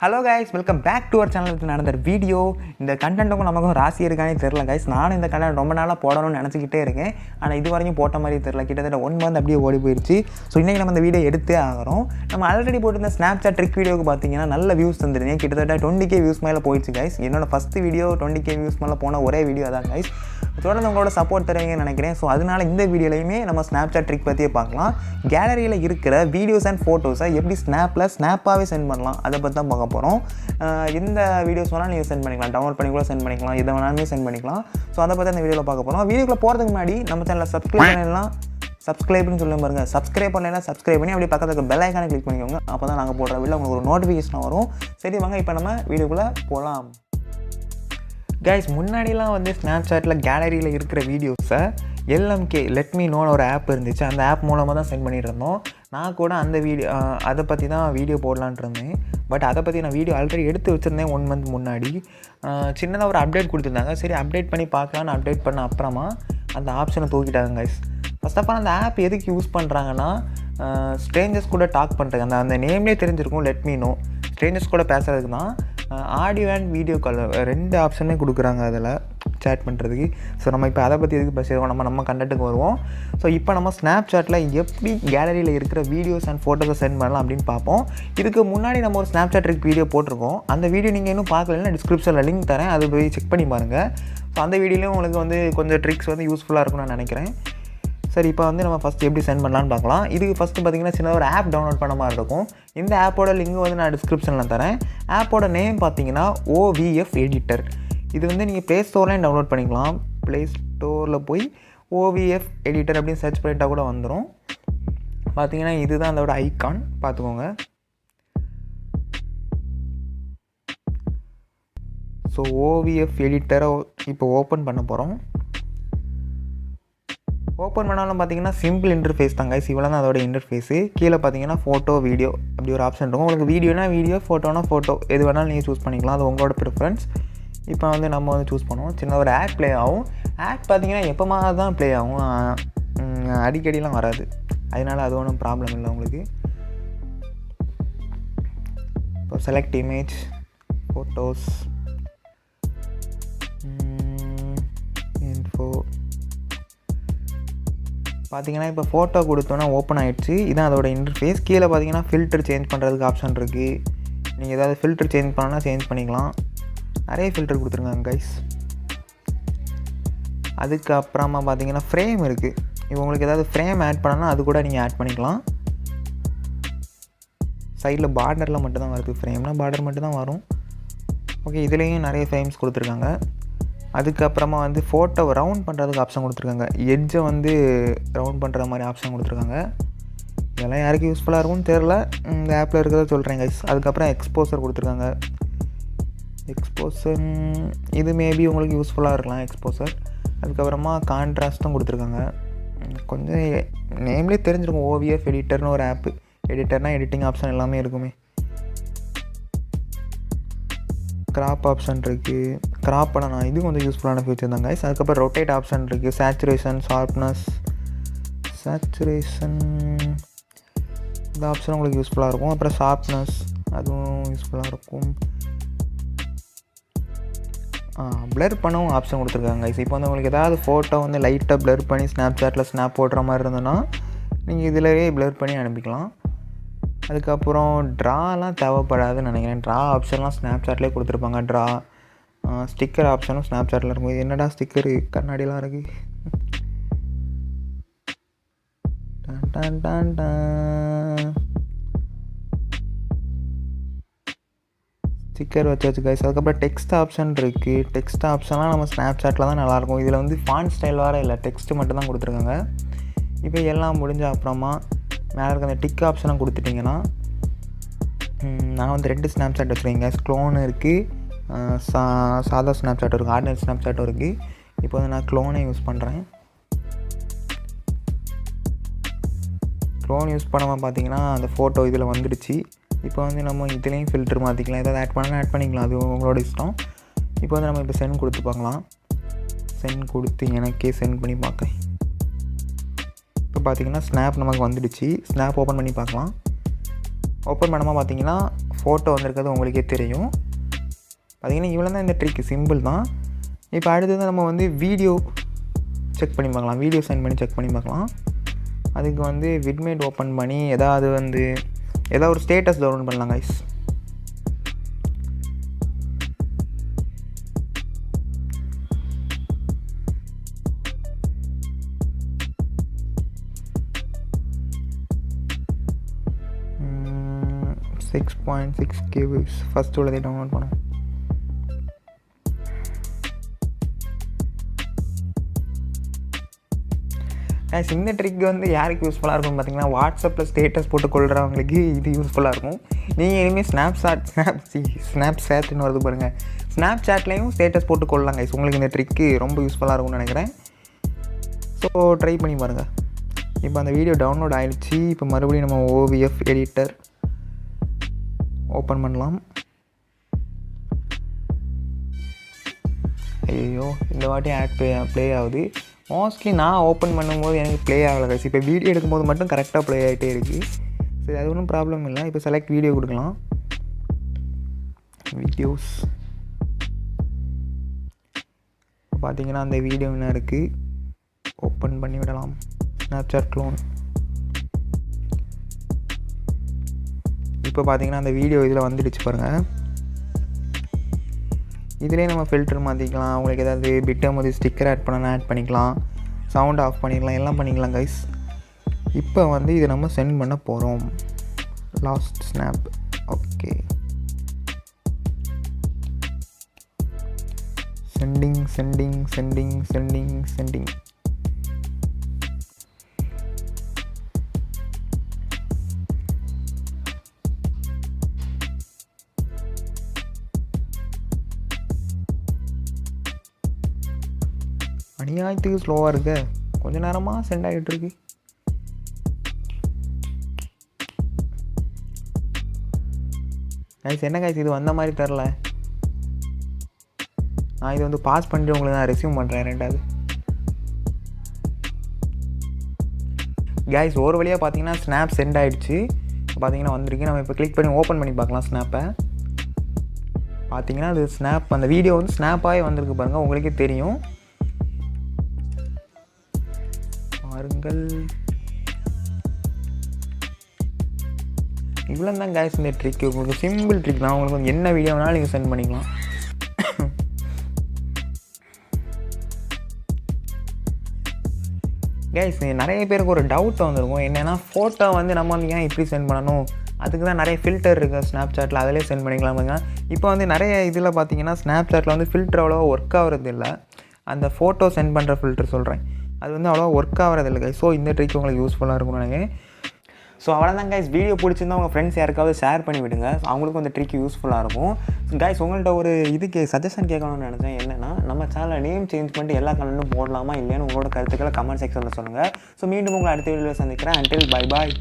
Hello guys, welcome back to our channel with another video. இந்த கண்டென்ட்டும் நமக்கு ராசி இருக்கானே தெரியல guys. நானும் இந்த கண்டென்ட் ரொம்ப நாளா போடணும்னு நினைச்சிட்டே இருக்கேன். ஆனா இது வரைக்கும் போட்ட மாதிரி தெரியல. கிட்டத்தட்ட 1 month அப்படியே ஓடி போயிருச்சு. சோ இன்னைக்கு நம்ம இந்த வீடியோ எடுத்தே ஆகறோம். நம்ம ஆல்ரெடி போட்டிருந்த Snapchat ட்ரிக் வீடியோக்கு பாத்தீங்கன்னா நல்ல வியூஸ் தந்திருந்தீங்க. கிட்டத்தட்ட 20k வியூஸ் மேல போயிடுச்சு guys. என்னோட ஃபர்ஸ்ட் வீடியோ 20k வியூஸ் மேல போன ஒரே வீடியோ அதான் guys. தொடர்ந்து உங்களோட சப்போர்ட் தருவீங்கன்னு நினைக்கிறேன். ஸோ அதனால இந்த வீடியோலையுமே நம்ம ஸ்னாப்சாட் ட்ரிக் பற்றியே பார்க்கலாம். கேலரியில் இருக்கிற வீடியோஸ் அண்ட் ஃபோட்டோஸை எப்படி ஸ்னாப்பாகவே சென்ட் பண்ணலாம் அதை பற்றி தான் பார்க்க போகிறோம். எந்த வீடியோஸ் வேணாலும் நீங்கள் சென்ட் பண்ணிக்கலாம், டவுன்லோட் பண்ணி கூட சென்ட் பண்ணிக்கலாம், எதை வேணாலுமே சென்ட் பண்ணிக்கலாம். ஸோ அதை பற்றி அந்த வீடியோவில் பார்க்க போகிறோம். வீடியோக்குள்ளே போகிறதுக்கு முன்னாடி நம்ம சேனலில் சப்ஸ்கிரைப்னு சொல்லுங்க பாருங்கள். சப்ஸ்கிரைப் பண்ணலைன்னா சப்ஸ்கிரைப் பண்ணி அப்படியே பக்கத்துக்கு பெல் ஐக்கானை கிளிக் பண்ணிக்கோங்க. அப்போ தான் நாங்கள் போடுற வீடியோ உங்களுக்கு ஒரு நோட்டிஃபிகேஷன் வரும். சரி வாங்க இப்போ நம்ம வீடியோக்குள்ளே போகலாம். கைஸ், முன்னாடிலாம் வந்து ஸ்னாப்சாட்டில் கேலரியில் இருக்கிற வீடியோஸை LMK லெட் மீ நோன்னு ஒரு ஆப் இருந்துச்சு. அந்த ஆப் மூலமாக தான் சென்ட் பண்ணிட்டு இருந்தோம். நான் கூட அந்த வீடியோ அதை பற்றி தான் வீடியோ போடலான்ட்டு இருந்தேன். பட் அதை பற்றி நான் வீடியோ ஆல்ரெடி எடுத்து வச்சுருந்தேன் 1 month முன்னாடி. சின்னதாக ஒரு அப்டேட் கொடுத்துருந்தாங்க. சரி அப்டேட் பண்ணி பார்க்கலான்னு அப்டேட் பண்ண அப்புறமா அந்த ஆப்ஷனை தூக்கிட்டாங்க கைஸ். ஃபர்ஸ்ட் ஆஃப் ஆல் அந்த ஆப் எதுக்கு யூஸ் பண்ணுறாங்கன்னா ஸ்ட்ரேஞ்சர்ஸ் கூட டாக் பண்ணுறதுக்கு. அந்த நேம்லேயே தெரிஞ்சிருக்கும் லெட் மீ நோ, ஸ்ட்ரேஞ்சர்ஸ் கூட பேசுகிறதுக்கு தான். ஆடியோ அண்ட் வீடியோ கால் 2 ஆப்ஷனே கொடுக்குறாங்க அதில் சேட் பண்ணுறதுக்கு. ஸோ நம்ம இப்போ அதை பற்றி எதுக்கு பேசிடுவோம், நம்ம கண்டென்ட்டுக்கு வருவோம். ஸோ இப்போ நம்ம ஸ்னாப்சாட்டில் எப்படி கேலரியில் இருக்கிற வீடியோஸ் அண்ட் ஃபோட்டோஸை சென்ட் பண்ணலாம் அப்படின்னு பார்ப்போம். இதுக்கு முன்னாடி நம்ம ஒரு ஸ்னாப்சாட் ட்ரிக் வீடியோ போட்டிருக்கோம். அந்த வீடியோ நீங்கள் இன்னும் பார்க்கலன்னா டிஸ்கிரிப்ஷனில் லிங்க் தரேன், அது போய் செக் பண்ணி பாருங்கள். ஸோ அந்த வீடியோலையும் உங்களுக்கு வந்து கொஞ்சம் ட்ரிக்ஸ் வந்து யூஸ்ஃபுல்லாக இருக்கும்னு நான் நினைக்கிறேன். சரி, இப்போ வந்து நம்ம ஃபஸ்ட் எப்படி சென்ட் பண்ணலான்னு பார்க்கலாம். இதுக்கு ஃபஸ்ட்டு பார்த்திங்கன்னா சின்னதாக ஒரு ஆப் டவுன்லோட் பண்ண மாதிரி இருக்கும். இந்த ஆப்போட லிங்க் வந்து நான் டிஸ்கிரிப்ஷனில் தரேன். ஆப்போட நேம் பார்த்தீங்கன்னா OVF எடிட்டர். இது வந்து நீங்கள் ப்ளே ஸ்டோர்லேயும் டவுன்லோட் பண்ணிக்கலாம். ப்ளே ஸ்டோரில் போய் OVF எடிட்டர் அப்படின்னு சர்ச் பண்ணிட்டால் கூட வந்துடும். பார்த்தீங்கன்னா இதுதான் அதோட ஐக்கான், பார்த்துக்கோங்க. ஸோ OVF எடிட்டரை இப்போ ஓப்பன் பண்ண போகிறோம். ஓப்பன் பண்ணாலும் பார்த்தீங்கன்னா சிம்பிள் இன்டர்ஃபேஸ் தான் கைஸ். இவ்வளோ தான் அதோட இன்டர்ஃபேஸு. கீழே பார்த்தீங்கன்னா ஃபோட்டோ வீடியோ அப்படி ஒரு ஆப்ஷன் இருக்கும். உங்களுக்கு வீடியோனா வீடியோ, ஃபோட்டோனா ஃபோட்டோ, எது வேணாலும் நீங்கள் சூஸ் பண்ணிக்கலாம். அது உங்களோட ப்ரிஃபரன்ஸ். இப்போ வந்து நம்ம வந்து சூஸ் பண்ணுவோம். சின்ன ஒரு ஆட் ப்ளே ஆகும். ஆட் பார்த்தீங்கன்னா எப்போமாக தான் ப்ளே ஆகும், அடிக்கடிலாம் வராது. அதனால் அது ஒன்றும் ப்ராப்ளம் இல்லை உங்களுக்கு. இப்போ செலக்ட் இமேஜ், ஃபோட்டோஸ், இன்ஃபோ பார்த்தீங்கன்னா இப்போ ஃபோட்டோ கொடுத்தோன்னா ஓப்பன் ஆகிடுச்சு. இதுதான் அதோட இன்டர்ஃபேஸ். கீழே பார்த்தீங்கன்னா ஃபில்டர் சேஞ்ச் பண்ணுறதுக்கு ஆப்ஷன் இருக்குது. நீங்கள் ஏதாவது ஃபில்டர் சேஞ்ச் பண்ணால் சேஞ்ச் பண்ணிக்கலாம். நிறைய ஃபில்டர் கொடுத்துருக்காங்க கைஸ். அதுக்கப்புறமா பார்த்தீங்கன்னா ஃப்ரேம் இருக்குது. இப்போ உங்களுக்கு ஏதாவது ஃப்ரேம் ஆட் பண்ணனா அது கூட நீங்கள் ஆட் பண்ணிக்கலாம். சைடில் பார்டரில் மட்டும்தான் வருது, ஃப்ரேம்னா பார்டர் மட்டும் தான் வரும். ஓகே, இதுலேயும் நிறைய ஃப்ரேம்ஸ் கொடுத்துருக்காங்க. அதுக்கப்புறமா வந்து ஃபோட்டோவை ரவுண்ட் பண்ணுறதுக்கு ஆப்ஷன் கொடுத்துருக்காங்க. எட்ஜை வந்து ரவுண்ட் பண்ணுற மாதிரி ஆப்ஷன் கொடுத்துருக்காங்க. இதெல்லாம் யாருக்கு யூஸ்ஃபுல்லாக இருக்கும்னு தெரில, இந்த ஆப்பில் இருக்கிறத சொல்கிறேன் கைஸ். அதுக்கப்புறம் எக்ஸ்போசர் கொடுத்துருக்காங்க. எக்ஸ்போசர் இது மேபி உங்களுக்கு யூஸ்ஃபுல்லாக இருக்கலாம், எக்ஸ்போசர். அதுக்கப்புறமா கான்ட்ராஸ்ட்டும் கொடுத்துருக்காங்க. கொஞ்சம் நேம்லேயே தெரிஞ்சிருக்கும் OVF எடிட்டர்னு ஒரு ஆப்பு. எடிட்டர்னால் எடிட்டிங் ஆப்ஷன் எல்லாமே இருக்குமே. கிராப் ஆப்ஷன் இருக்குது, கிராப் பண்ணலாம். இது கொஞ்சம் யூஸ்ஃபுல்லான ஃபியூச்சர் தான் கைஸ். அதுக்கப்புறம் ரொட்டேட் ஆப்ஷன் இருக்குது. சேச்சுரேஷன், ஷார்ப்னஸ், சேச்சுரேஷன் இந்த ஆப்ஷன் உங்களுக்கு யூஸ்ஃபுல்லாக இருக்கும். அப்புறம் ஷார்ப்னஸ் அதுவும் யூஸ்ஃபுல்லாக இருக்கும். ப்ளர் பண்ணவும் ஆப்ஷன் கொடுத்துருக்காங்க கைஸ். இப்போ வந்து உங்களுக்கு ஏதாவது ஃபோட்டோ வந்து லைட்டாக ப்ளர் பண்ணி ஸ்னாப்சாட்டில் ஸ்னாப் போடுற மாதிரி இருந்ததுன்னா நீங்கள் இதிலவே ப்ளர் பண்ணி அனுப்பிக்கலாம். அதுக்கப்புறம் ட்ராலாம் தேவைப்படாதுன்னு நினைக்கிறேன். ட்ரா ஆப்ஷன்லாம் ஸ்னாப்சாட்லேயே கொடுத்துருப்பாங்க. ட்ரா ஸ்டிக்கர் ஆப்ஷனும் ஸ்னாப்சாட்டில் இருக்கும். இது என்னடா ஸ்டிக்கரு, கண்ணாடிலாம் இருக்குது. ஸ்டிக்கர் வச்சாச்சு கைஸ். அதுக்கப்புறம் டெக்ஸ்ட் ஆப்ஷன் இருக்குது. டெக்ஸ்ட் ஆப்ஷன்லாம் நம்ம ஸ்னாப்சாட்டில் தான் நல்லாயிருக்கும். இதில் வந்து ஃபாண்ட் ஸ்டைல் வேறு இல்லை, டெக்ஸ்ட்டு மட்டும் தான் கொடுத்துருக்காங்க. இப்போ எல்லாம் முடிஞ்ச அப்புறமா மேலே இருக்க அந்த டிக் ஆப்ஷனை கொடுத்துட்டிங்கன்னா, நான் வந்து 2 ஸ்னாப்சாட் வச்சுருக்கேங்க. க்ளோன் இருக்குது, சாதா ஸ்னாப்சாட் இருக்குது, ஆர்டினரி ஸ்னாப்சாட்டும் இருக்குது. இப்போ வந்து நான் க்ளோனை யூஸ் பண்ணுறேன். க்ளோன் யூஸ் பண்ணாமல் பார்த்தீங்கன்னா அந்த ஃபோட்டோ இதில் வந்துடுச்சு. இப்போ வந்து நம்ம இதுலேயும் ஃபில்டர் மாற்றிக்கலாம். ஏதாவது ஆட் பண்ணால் ஆட் பண்ணிக்கலாம், அது உங்களோட இஷ்டம். இப்போ வந்து நம்ம இப்போ சென்ட் கொடுத்து பார்க்கலாம். சென்ட் கொடுத்து எனக்கே சென்ட் பண்ணி பார்க்க. இப்போ பார்த்தீங்கன்னா ஸ்னாப் நமக்கு வந்துடுச்சு. ஸ்னாப் ஓப்பன் பண்ணி பார்க்கலாம். ஓப்பன் பண்ணாமல் பார்த்தீங்கன்னா ஃபோட்டோ வந்திருக்கிறது உங்களுக்கே தெரியும். பார்த்தீங்கன்னா இவ்வளோ தான் இந்த ட்ரிக், சிம்பிள் தான். இப்போ அடுத்தது நம்ம வந்து வீடியோ செக் பண்ணி பார்க்கலாம், வீடியோ சென்ட் பண்ணி செக் பண்ணி பார்க்கலாம். அதுக்கு வந்து விட்மேட் ஓப்பன் பண்ணி ஏதாவது ஒரு ஸ்டேட்டஸ் டவுன்லோட் பண்ணலாம் கைஸ். $6.6K ஃபஸ்ட்டு உள்ளதை டவுன்லோட் பண்ணோம். கைஸ் இந்த ட்ரிக் வந்து யாருக்கு யூஸ்ஃபுல்லாக இருக்கும்னு பார்த்தீங்கன்னா வாட்ஸ்அப்பில் ஸ்டேட்டஸ் போட்டு கொள்கிறவங்களுக்கு இது யூஸ்ஃபுல்லாக இருக்கும். நீங்கள் இனிமேல் ஸ்னாப்சாட்னு வருது பாருங்கள், ஸ்னாப்சாட்லேயும் ஸ்டேட்டஸ் போட்டு கொள்ளலாம் கைஸ். உங்களுக்கு இந்த ட்ரிக்கு ரொம்ப யூஸ்ஃபுல்லாக இருக்கும்னு நினைக்கிறேன். ஸோ ட்ரை பண்ணி பாருங்கள். இப்போ அந்த வீடியோ டவுன்லோட் ஆகிடுச்சு. இப்போ மறுபடியும் நம்ம OBF எடிட்டர் ஓப்பன் பண்ணலாம். ஐயோ இந்த வாட்டி ஆட் ப்ளே ஆகுது. மோஸ்ட்லி நான் ஓப்பன் பண்ணும்போது எனக்கு ப்ளே ஆகலை கைஸ். இப்போ வீடியோ எடுக்கும்போது மட்டும் கரெக்டாக ப்ளே ஆகிட்டே இருக்குது. சரி, அது ஒன்றும் ப்ராப்ளம் இல்லை. இப்போ செலக்ட் வீடியோ கொடுக்கலாம். வீடியோஸ் பார்த்தீங்கன்னா அந்த வீடியோ என்ன இருக்குது, ஓப்பன் பண்ணி விடலாம். Snapchat clone. இப்போ பார்த்தீங்கன்னா அந்த வீடியோ இதில் வந்துடுச்சு பாருங்கள். இதிலே நம்ம ஃபில்டர் மாற்றிக்கலாம். உங்களுக்கு ஏதாவது பிட்டு ஸ்டிக்கர் ஆட் பண்ணலாம், ஆட் பண்ணிக்கலாம். சவுண்ட் ஆஃப் பண்ணிக்கலாம், எல்லாம் பண்ணிக்கலாம் கைஸ். இப்போ வந்து இதை நம்ம சென்ட் பண்ண போகிறோம். Last snap. Okay, sending sending sending sending sending. அநியாயத்துக்கு ஸ்லோவாக இருக்க, கொஞ்சம் நேரமாக சென்ட் ஆகிட்டுருக்கு. கைஸ் என்ன கைஸ் இது வந்த மாதிரி தெரில. நான் இது வந்து பாஸ் பண்ணிட்டு உங்களுக்கு நான் ரெஸ்யூம் பண்ணுறேன். ரெண்டாவது கைஸ் ஒரு வழியாக பார்த்தீங்கன்னா ஸ்னாப் சென்ட் ஆகிடுச்சு. பார்த்தீங்கன்னா வந்திருக்கு. நம்ம இப்போ கிளிக் பண்ணி ஓப்பன் பண்ணி பார்க்கலாம் ஸ்னாப்பை. பார்த்தீங்கன்னா அது ஸ்னாப், அந்த வீடியோ வந்து ஸ்னாப்பாகவே வந்திருக்கு பாருங்கள், உங்களுக்கே தெரியும் பாருங்கள். இவ்வளோ தான் கைஸ் இந்த ட்ரிக். உங்களுக்கு சிம்பிள் ட்ரிக் தான். உங்களுக்கு வந்து என்ன வீடியோ வேணாலும் நீங்கள் சென்ட் பண்ணிக்கலாம். கைஸ் நிறைய பேருக்கு ஒரு டவுட் வந்துருக்கும், என்னென்னா ஃபோட்டோ வந்து நம்ம வந்து ஏன் இப்படி சென்ட் பண்ணணும், அதுக்கு தான் நிறைய ஃபில்டர் இருக்குது ஸ்னாப்சாட்டில், அதிலே சென்ட் பண்ணிக்கலாம். இப்போ வந்து நிறைய இதில் பார்த்தீங்கன்னா ஸ்னாப்சாட்டில் வந்து ஃபில்டர் அவ்வளோவா ஒர்க் ஆகிறது இல்லை. அந்த ஃபோட்டோ சென்ட் பண்ணுற ஃபில்டர் சொல்கிறேன், அது வந்து அவ்வளோவா ஒர்க் ஆகிறது இல்லை கைஸ். ஸோ இந்த ட்ரிக் உங்களுக்கு யூஸ்ஃபுல்லாக இருக்கும்னு நினைக்கிறேன். ஸோ அவ்வளோதான் கைஸ். வீடியோ பிடிச்சிருந்தா உங்கள் ஃப்ரெண்ட்ஸ் யாருக்காவது ஷேர் பண்ணி விடுங்க, அவங்களுக்கும் அந்த ட்ரிக் யூஸ்ஃபுல்லாக இருக்கும். கைஸ் உங்கள்கிட்ட ஒரு இதுக்கு சஜஷன் கேட்கணும்னு நினச்சேன். என்னென்னா நம்ம சேனலை நேம் சேஞ்ச் பண்ணிட்டு எல்லா கண்டென்ட்டும் போடலாமா இல்லையான்னு உங்களோட கருத்துக்களை கமெண்ட் செக்ஷனில் சொல்லுங்கள். ஸோ மீண்டும் உங்களை அடுத்த வீடியோவில் சந்திக்கிறேன். Until bye bye.